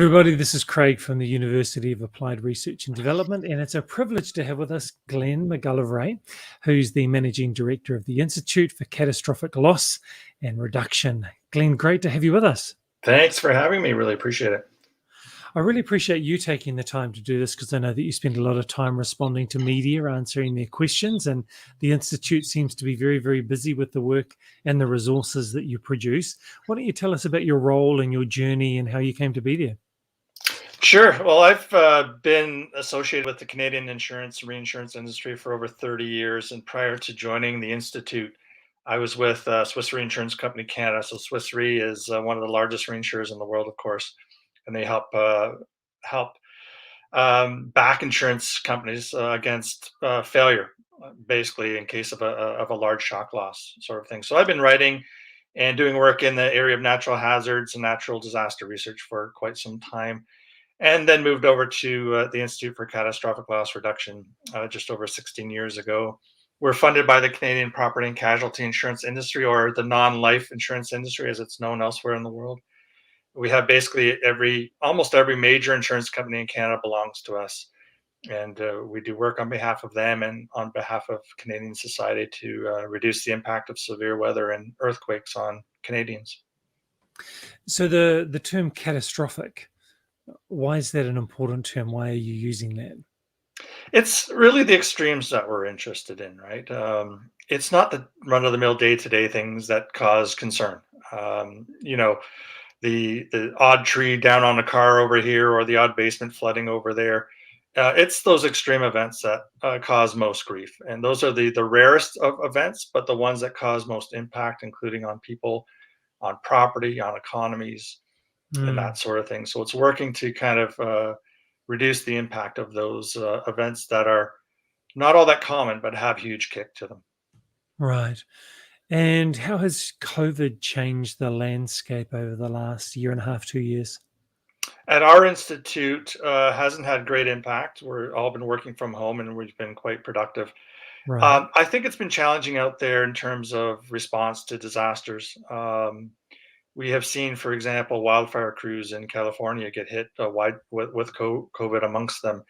Everybody, this is Craig from the University of Applied Research and Development, and it's a privilege to have with us Glenn McGillivray, who's the Managing Director of the Institute for Catastrophic Loss and Reduction. Glenn, great to have you with us. Thanks for having me. Really appreciate it. I really appreciate you taking the time to do this because I know that you spend a lot of time responding to media, answering their questions, and the Institute seems to be very, very busy with the work and the resources that you produce. Why don't you tell us about your role and your journey and how you came to be there? Sure. Well, I've been associated with the Canadian insurance and reinsurance industry for over 30 years. And prior to joining the Institute, I was with Swiss Reinsurance Company Canada. So Swiss Re is one of the largest reinsurers in the world, of course, and they help back insurance companies against failure, basically in case of a large shock loss sort of thing. So I've been writing and doing work in the area of natural hazards and natural disaster research for quite some time, and then moved over to the Institute for Catastrophic Loss Reduction just over 16 years ago. We're funded by the Canadian property and casualty insurance industry, or the non-life insurance industry as it's known elsewhere in the world. We have basically almost every major insurance company in Canada belongs to us, and we do work on behalf of them and on behalf of Canadian society to reduce the impact of severe weather and earthquakes on Canadians. So the term catastrophic, why is that an important term? Why are you using that? It's really the extremes that we're interested in, right? It's not the run-of-the-mill day-to-day things that cause concern. The odd tree down on a car over here, or the odd basement flooding over there. It's those extreme events that cause most grief, and those are the rarest of events, but the ones that cause most impact, including on people, on property, on economies, and that sort of thing. So it's working to kind of reduce the impact of those events that are not all that common, but have huge kick to them. Right. And how has COVID changed the landscape over the last year and a half, 2 years? At our institute, hasn't had great impact. We're all been working from home, and we've been quite productive. Right. I think it's been challenging out there in terms of response to disasters. We have seen, for example, wildfire crews in California get hit wide with COVID amongst them,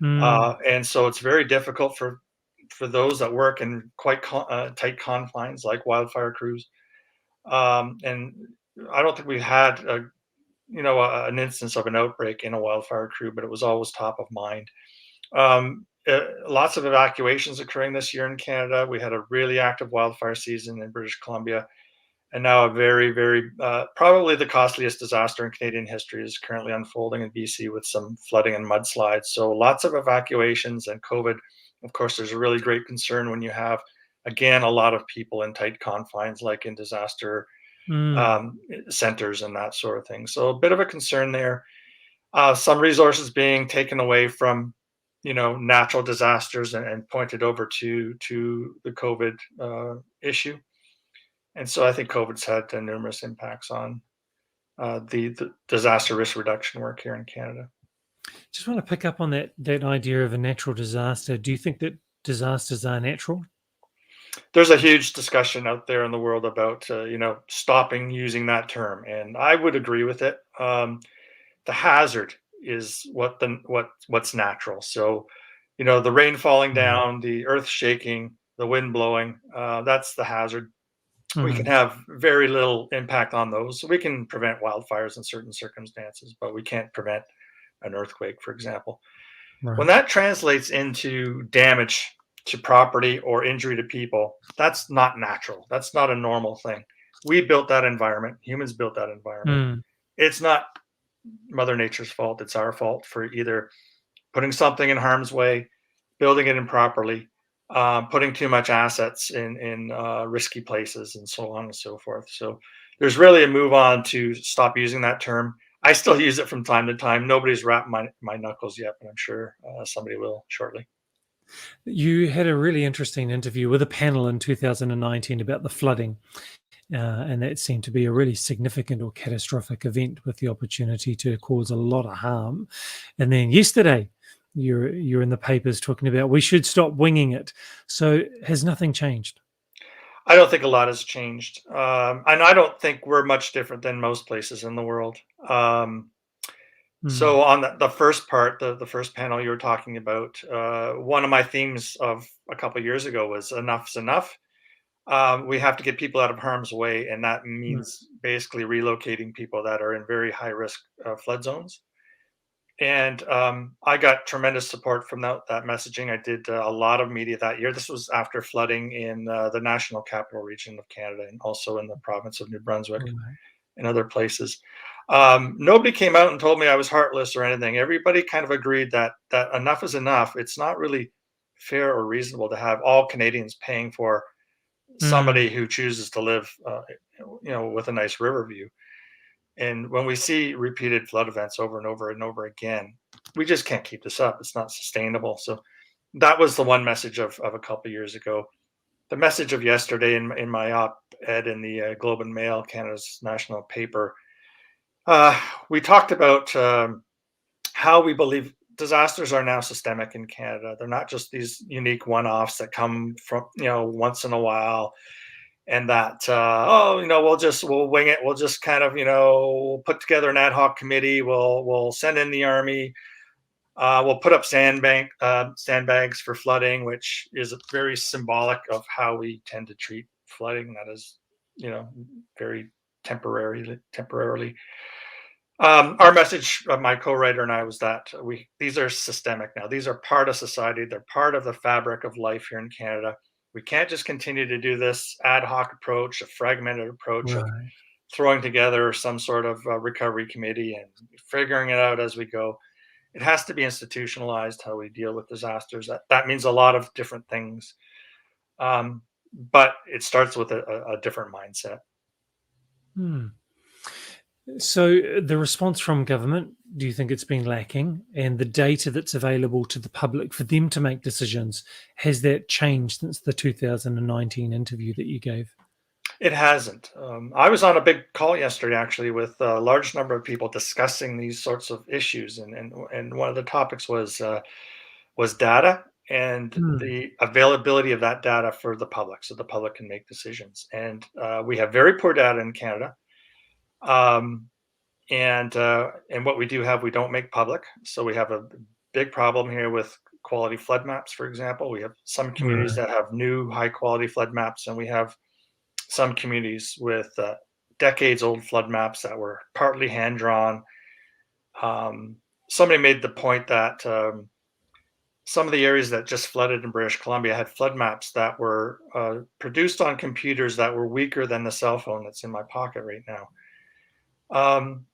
Mm, and so it's very difficult for those that work in quite tight confines, like wildfire crews. And I don't think we had an instance of an outbreak in a wildfire crew, but it was always top of mind. Lots of evacuations occurring this year in Canada. We had a really active wildfire season in British Columbia, and now a very, very probably the costliest disaster in Canadian history is currently unfolding in BC with some flooding and mudslides. So lots of evacuations and COVID. Of course, there's a really great concern when you have, again, a lot of people in tight confines, like in disaster mm. centers and that sort of thing. So a bit of a concern there. Some resources being taken away from, natural disasters and pointed over to the COVID issue. And so I think COVID's had numerous impacts on the disaster risk reduction work here in Canada. Just want to pick up on that idea of a natural disaster. Do you think that disasters are natural? There's a huge discussion out there in the world about stopping using that term, and I would agree with it. The hazard is what's natural. So, the rain falling Mm, down, the earth shaking, the wind blowing, that's the hazard. We can mm, have very little impact on those. So we can prevent wildfires in certain circumstances, but we can't prevent an earthquake, for example. When right. that translates into damage to property or injury to people, that's not natural. That's not a normal thing. We built that environment. Humans built that environment. Mm, It's not Mother Nature's fault. It's our fault for either putting something in harm's way, building it improperly, putting too much assets in risky places, and so on and so forth. So there's really a move on to stop using that term. I still use it from time to time. Nobody's wrapped my knuckles yet, but I'm sure somebody will shortly. You had a really interesting interview with a panel in 2019 about the flooding, and that seemed to be a really significant or catastrophic event with the opportunity to cause a lot of harm. And then yesterday, you're in the papers talking about we should stop winging it. So has nothing changed? I don't think a lot has changed, and I don't think we're much different than most places in the world. So on the first part, the first panel you were talking about, one of my themes of a couple of years ago was enough's enough. We have to get people out of harm's way, and that Mm, means basically relocating people that are in very high risk flood zones. And I got tremendous support from that messaging. I did a lot of media that year. This was after flooding in the National Capital Region of Canada and also in the province of New Brunswick right. and other places. Nobody came out and told me I was heartless or anything. Everybody kind of agreed that enough is enough. It's not really fair or reasonable to have all Canadians paying for Mm, somebody who chooses to live, with a nice river view. And when we see repeated flood events over and over and over again, we just can't keep this up. It's not sustainable. So that was the one message of a couple of years ago. The message of yesterday in my op-ed in the Globe and Mail, Canada's national paper, uh, we talked about how we believe disasters are now systemic in Canada. They're not just these unique one-offs that come from once in a while, and that we'll wing it. We'll just kind of we'll put together an ad hoc committee. We'll send in the army. We'll put up sandbags for flooding, which is very symbolic of how we tend to treat flooding. That is, very temporarily. Our message, my co-writer and I, was that these are systemic now. These are part of society. They're part of the fabric of life here in Canada. We can't just continue to do this ad hoc approach, a fragmented approach of right. throwing together some sort of recovery committee and figuring it out as we go. It has to be institutionalized how we deal with disasters. That means a lot of different things, but it starts with a different mindset. Hmm. So the response from government, do you think it's been lacking? And the data that's available to the public for them to make decisions, has that changed since the 2019 interview that you gave? It hasn't. I was on a big call yesterday, actually, with a large number of people discussing these sorts of issues, and one of the topics was data and Hmm. the availability of that data for the public, so the public can make decisions. And we have very poor data in Canada, um, and what we do have, we don't make public. So we have a big problem here with quality flood maps. For example, we have some communities Right. that have new high quality flood maps, and we have some communities with decades old flood maps that were partly hand drawn. Somebody made the point that some of the areas that just flooded in British Columbia had flood maps that were produced on computers that were weaker than the cell phone that's in my pocket right now. Um,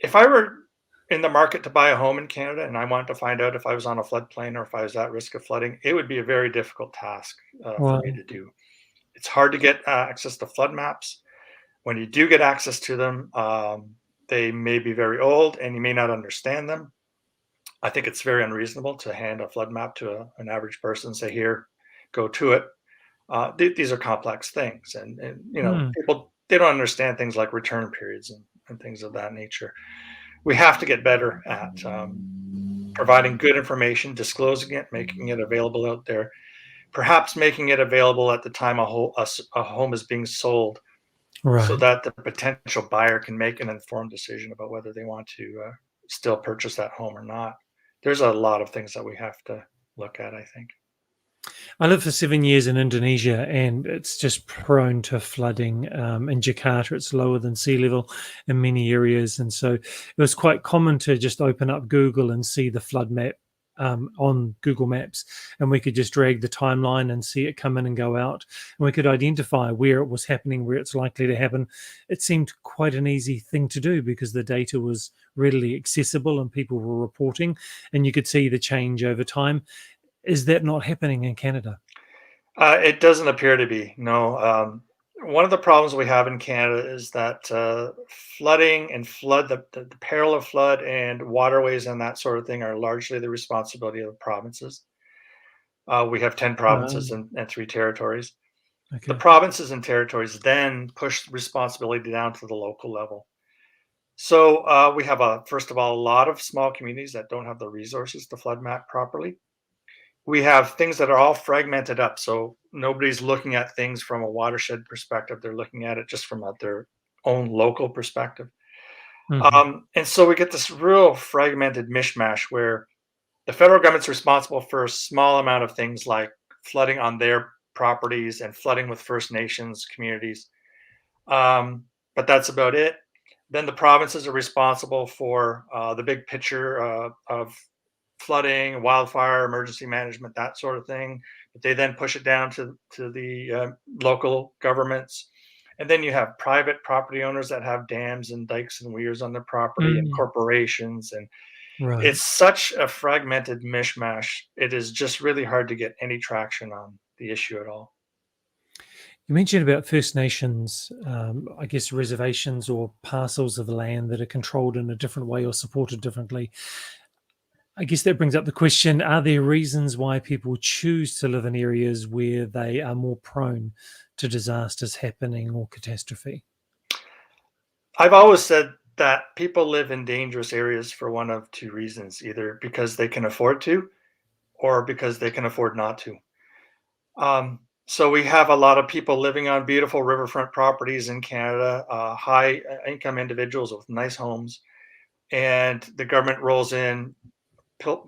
if I were in the market to buy a home in Canada and I wanted to find out if I was on a floodplain or if I was at risk of flooding, it would be a very difficult task for me Well, to do. It's hard to get access to flood maps. When you do get access to them, they may be very old and you may not understand them. I think it's very unreasonable to hand a flood map to an average person and say, "Here, go to it." These are complex things, and hmm, people, they don't understand things like return periods and things of that nature. We have to get better at providing good information, disclosing it, making it available out there, perhaps making it available at the time a home is being sold, so right. that the potential buyer can make an informed decision about whether they want to still purchase that home or not. There's a lot of things that we have to look at, I think. I lived for 7 years in Indonesia, and it's just prone to flooding. In Jakarta, it's lower than sea level in many areas, and so it was quite common to just open up Google and see the flood map on Google Maps, and we could just drag the timeline and see it come in and go out, and we could identify where it was happening, where it's likely to happen. It seemed quite an easy thing to do because the data was readily accessible and people were reporting, and you could see the change over time. Is that not happening in Canada? It doesn't appear to be. No. One of the problems we have in Canada is that flooding and the peril of flood and waterways and that sort of thing are largely the responsibility of the provinces. We have 10 provinces Um, and three territories. The okay. provinces and territories then push responsibility down to the local level. So we have first of all, a lot of small communities that don't have the resources to flood map properly. We have things that are all fragmented up. So nobody's looking at things from a watershed perspective. They're looking at it just from their own local perspective. Hmm. And so we get this real fragmented mishmash where the federal government's responsible for a small amount of things like flooding on their properties and flooding with First Nations communities. Um, but that's about it. Then the provinces are responsible for the big picture of flooding, wildfire, emergency management, that sort of thing. But they then push it down to the local governments. And then you have private property owners that have dams and dikes and weirs on their property, and Mm. corporations. And Right. it's such a fragmented mishmash. It is just really hard to get any traction on the issue at all. You mentioned about First Nations, I guess reservations or parcels of land that are controlled in a different way or supported differently. I guess that brings up the question, are there reasons why people choose to live in areas where they are more prone to disasters happening or catastrophe? I've always said that people live in dangerous areas for one of two reasons, either because they can afford to or because they can afford not to. So we have a lot of people living on beautiful riverfront properties in Canada, high income individuals with nice homes, and the government rolls in,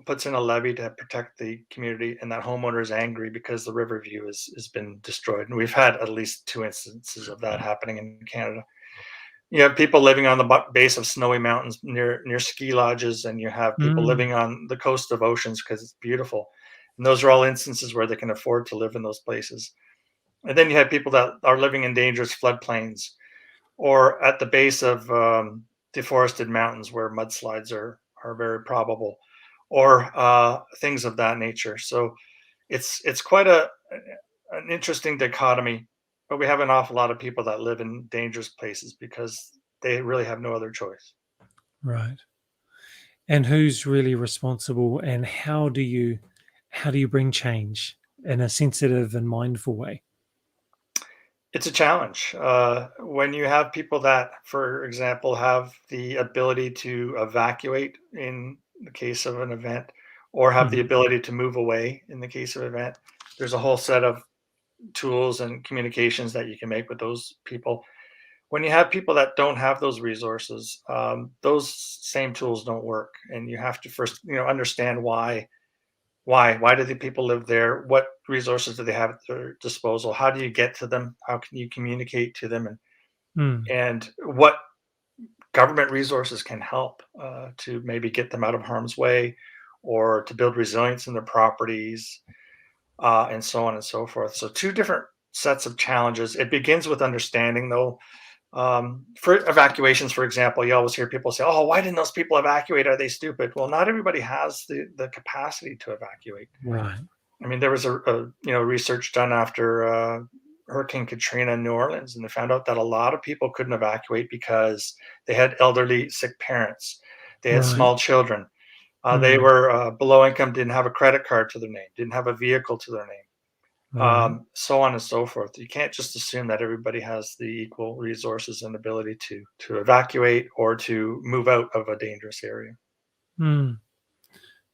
puts in a levy to protect the community, and that homeowner is angry because the river view has been destroyed. And we've had at least two instances of that happening in Canada. You have people living on the base of snowy mountains near ski lodges, and you have people Mm. living on the coast of oceans because it's beautiful. And those are all instances where they can afford to live in those places. And then you have people that are living in dangerous floodplains or at the base of deforested mountains where mudslides are very probable, or things of that nature. So it's quite an interesting dichotomy, but we have an awful lot of people that live in dangerous places because they really have no other choice. Right. And who's really responsible, and how do you bring change in a sensitive and mindful way? It's a challenge when you have people that, for example, have the ability to evacuate in the case of an event, or have the Mhm. ability to move away in the case of an event. There's a whole set of tools and communications that you can make with those people. When you have people that don't have those resources, those same tools don't work, and you have to first, understand why. Why do the people live there? What resources do they have at their disposal? How do you get to them? How can you communicate to them? Mm. And what government resources can help to maybe get them out of harm's way, or to build resilience in their properties, and so on and so forth. So two different sets of challenges. It begins with understanding, though. For evacuations, for example, you always hear people say, "Oh, why didn't those people evacuate? Are they stupid?" Well, not everybody has the capacity to evacuate. Right. I mean, there was research done after Hurricane Katrina in New Orleans, and they found out that a lot of people couldn't evacuate because they had elderly, sick parents, they had Right. small children, they Mm. were below income, didn't have a credit card to their name, didn't have a vehicle to their name, Right. so on and so forth. You can't just assume that everybody has the equal resources and ability to evacuate or to move out of a dangerous area. Mm.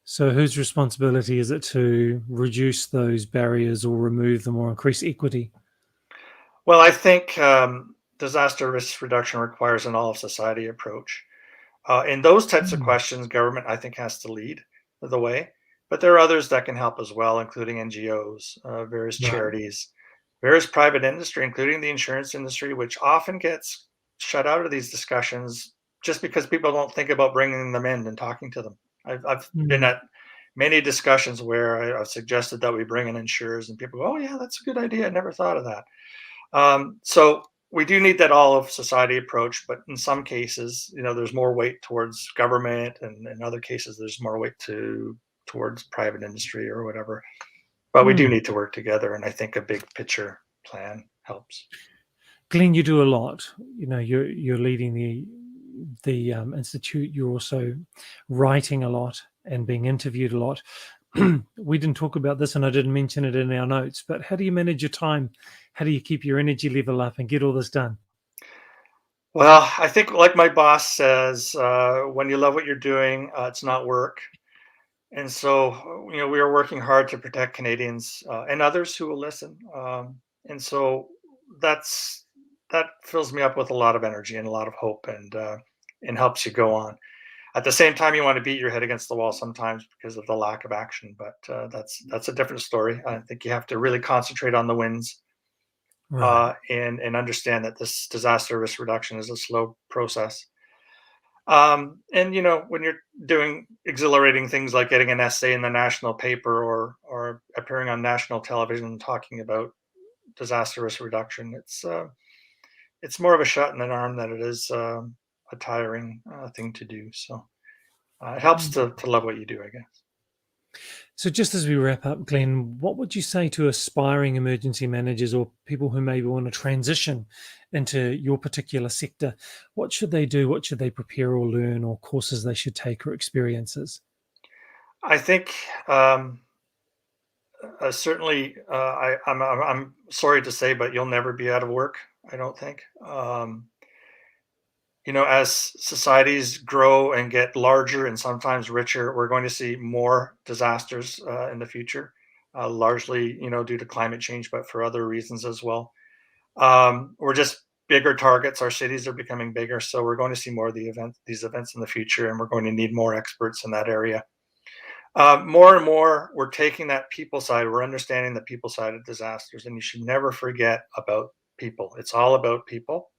So whose responsibility is it to reduce those barriers or remove them or increase equity? Well, I think disaster risk reduction requires an all of society approach. In those types of Mm. questions, government, I think, has to lead the way. But there are others that can help as well, including NGOs, various Right. charities, various private industry, including the insurance industry, which often gets shut out of these discussions just because people don't think about bringing them in and talking to them. I've been Mm. at many discussions where I've suggested that we bring in insurers, and people go, "Oh yeah, that's a good idea. I never thought of that." So we do need that all of society approach, but in some cases, there's more weight towards government, and in other cases, there's more weight towards private industry or whatever. But we do Mm. need to work together, and I think a big picture plan helps. Glenn, you do a lot. You're leading the institute. You're also writing a lot and being interviewed a lot. We didn't talk about this, and I didn't mention it in our notes. But how do you manage your time? How do you keep your energy level up and get all this done? Well, I think, like my boss says, when you love what you're doing, it's not work. And so, we are working hard to protect Canadians and others who will listen. And so that's that fills me up with a lot of energy and a lot of hope. And and helps you go on. At the same time, you want to beat your head against the wall sometimes because of the lack of action, but that's a different story. I think you have to really concentrate on the wins, Right. and understand that this disaster risk reduction is a slow process. And when you're doing exhilarating things like getting an essay in the national paper or appearing on national television and talking about disaster risk reduction, it's more of a shot in the arm than it is a tiring thing to do. So it helps to love what you do, I guess. So just as we wrap up, Glenn, what would you say to aspiring emergency managers or people who maybe want to transition into your particular sector? What should they do? What should they prepare or learn, or courses they should take, or experiences? I think certainly, I'm sorry to say, but you'll never be out of work. I don't think. As societies grow and get larger and sometimes richer, we're going to see more disasters in the future, largely, due to climate change, but for other reasons as well. We're just bigger targets. Our cities are becoming bigger, so we're going to see more of these events in the future, and we're going to need more experts in that area. More and more, we're taking that people side. We're understanding the people side of disasters, and you should never forget about people. It's all about people.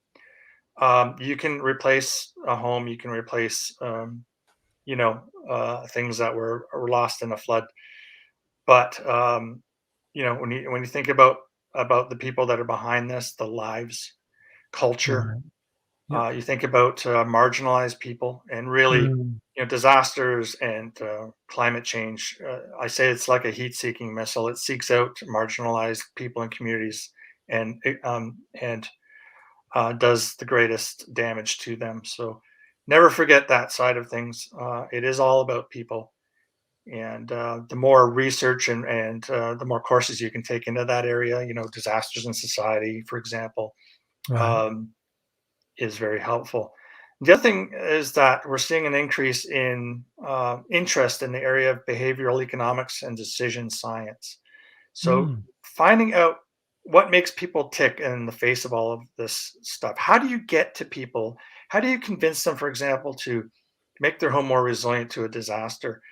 You can replace a home. You can replace, things that were lost in a flood. But when you think about the people that are behind this, the lives, culture, Right. Yep. you think about marginalized people, and really, Mm. disasters and climate change. I say it's like a heat-seeking missile. It seeks out marginalized people and communities, and does the greatest damage to them. So never forget that side of things. It is all about people, and the more research and the more courses you can take into that area, disasters in society, for example, Right. um, is very helpful. The other thing is that we're seeing an increase in interest in the area of behavioral economics and decision science. So Mm. finding out what makes people tick in the face of all of this stuff. How do you get to people? How do you convince them, for example, to make their home more resilient to a disaster?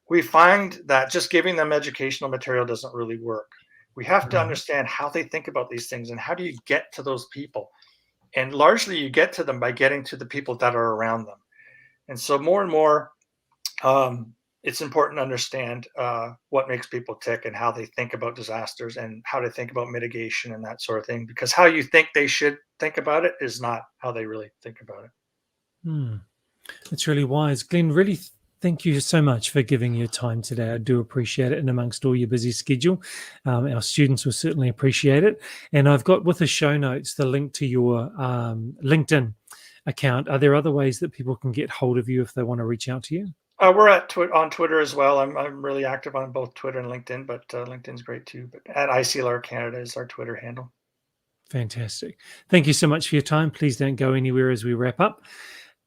We find that just giving them educational material doesn't really work. We have to Right. understand how they think about these things, and how do you get to those people? And largely, you get to them by getting to the people that are around them. And so, more and more, it's important to understand what makes people tick and how they think about disasters and how to think about mitigation and that sort of thing. Because how you think they should think about it is not how they really think about it. Mm. That's really wise. Glenn, really thank you so much for giving your time today. I do appreciate it. And amongst all your busy schedule, our students will certainly appreciate it. And I've got with the show notes the link to your LinkedIn account. Are there other ways that people can get hold of you if they want to reach out to you? We're on Twitter as well. I'm really active on both Twitter and LinkedIn, but LinkedIn's great too. But at ICLR Canada is our Twitter handle. Fantastic. Thank you so much for your time. Please don't go anywhere as we wrap up.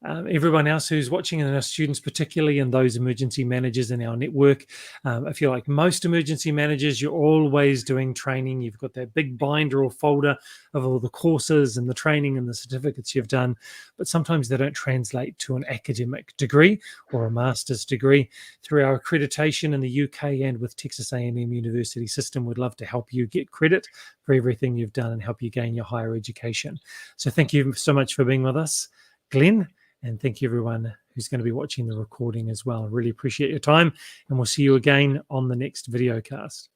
Everyone else who's watching, and our students particularly, and those emergency managers in our network, I feel like most emergency managers, you're always doing training. You've got that big binder or folder of all the courses and the training and the certificates you've done, but sometimes they don't translate to an academic degree or a master's degree. Through our accreditation in the UK and with Texas A&M University system, we'd love to help you get credit for everything you've done and help you gain your higher education. So thank you so much for being with us, Glenn. And thank you, everyone who's going to be watching the recording as well. I really appreciate your time, and we'll see you again on the next video cast.